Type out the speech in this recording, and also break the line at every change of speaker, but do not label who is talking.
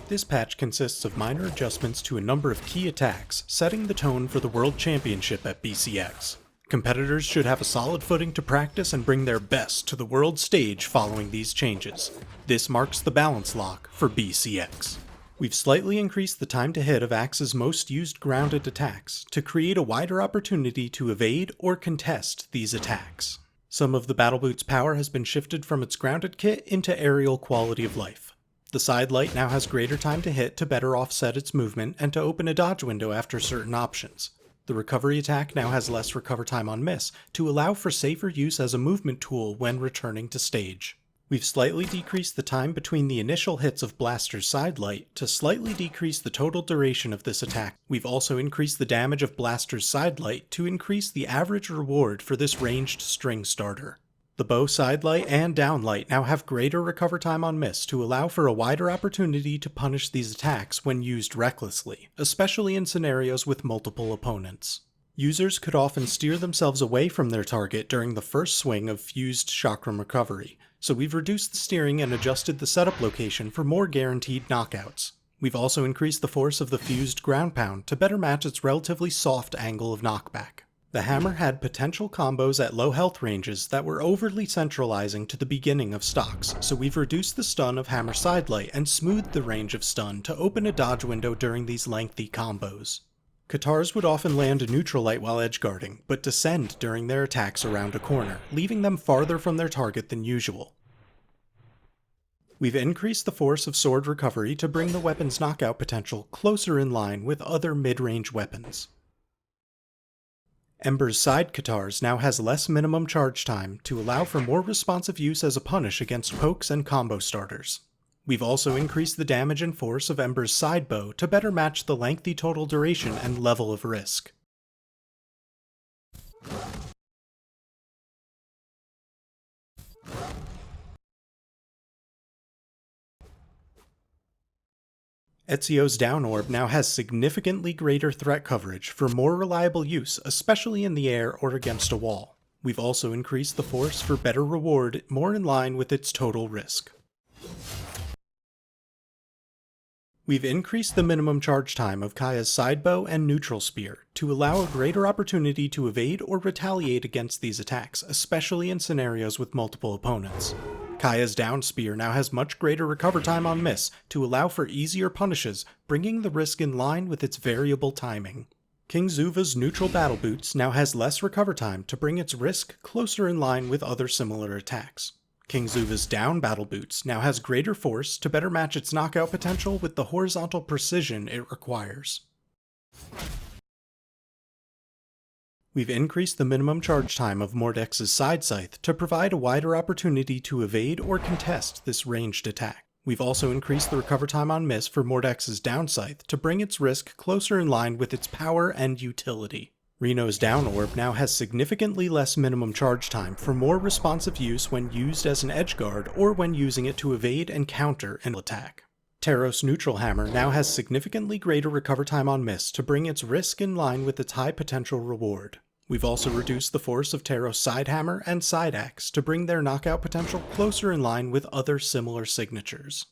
This patch consists of minor adjustments to a number of key attacks, setting the tone for the World Championship at BCX. Competitors should have a solid footing to practice and bring their best to the world stage following these changes. This marks the balance lock for BCX. We've slightly increased the time to hit of Axe's most used grounded attacks to create a wider opportunity to evade or contest these attacks. Some of the Battle Boot's power has been shifted from its grounded kit into aerial quality of life. The side light now has greater time to hit to better offset its movement and to open a dodge window after certain options. The recovery attack now has less recover time on miss to allow for safer use as a movement tool when returning to stage. We've slightly decreased the time between the initial hits of Blaster's side light to slightly decrease the total duration of this attack. We've also increased the damage of Blaster's side light to increase the average reward for this ranged string starter. The bow side light and down light now have greater recover time on miss to allow for a wider opportunity to punish these attacks when used recklessly, especially in scenarios with multiple opponents. Users could often steer themselves away from their target during the first swing of fused chakram recovery, so we've reduced the steering and adjusted the setup location for more guaranteed knockouts. We've also increased the force of the fused ground pound to better match its relatively soft angle of knockback. The hammer had potential combos at low health ranges that were overly centralizing to the beginning of stocks, so we've reduced the stun of hammer sidelight and smoothed the range of stun to open a dodge window during these lengthy combos. Katars would often land a neutral light while edgeguarding, but descend during their attacks around a corner, leaving them farther from their target than usual. We've increased the force of sword recovery to bring the weapon's knockout potential closer in line with other mid-range weapons. Ember's side Katars now has less minimum charge time to allow for more responsive use as a punish against pokes and combo starters. We've also increased the damage and force of Ember's side bow to better match the lengthy total duration and level of risk. Ezio's down orb now has significantly greater threat coverage for more reliable use, especially in the air or against a wall. We've also increased the force for better reward, more in line with its total risk. We've increased the minimum charge time of Kaya's sidebow and neutral spear to allow a greater opportunity to evade or retaliate against these attacks, especially in scenarios with multiple opponents. Kaya's down spear now has much greater recover time on miss to allow for easier punishes, bringing the risk in line with its variable timing. King Zuva's neutral battle boots now has less recover time to bring its risk closer in line with other similar attacks. King Zuva's down battle boots now has greater force to better match its knockout potential with the horizontal precision it requires. We've increased the minimum charge time of Mordex's side scythe to provide a wider opportunity to evade or contest this ranged attack. We've also increased the recover time on miss for Mordex's down scythe to bring its risk closer in line with its power and utility. Reno's down orb now has significantly less minimum charge time for more responsive use when used as an edgeguard or when using it to evade and counter an attack. Taros' neutral hammer now has significantly greater recover time on miss to bring its risk in line with its high potential reward. We've also reduced the force of Taros' side hammer and side axe to bring their knockout potential closer in line with other similar signatures.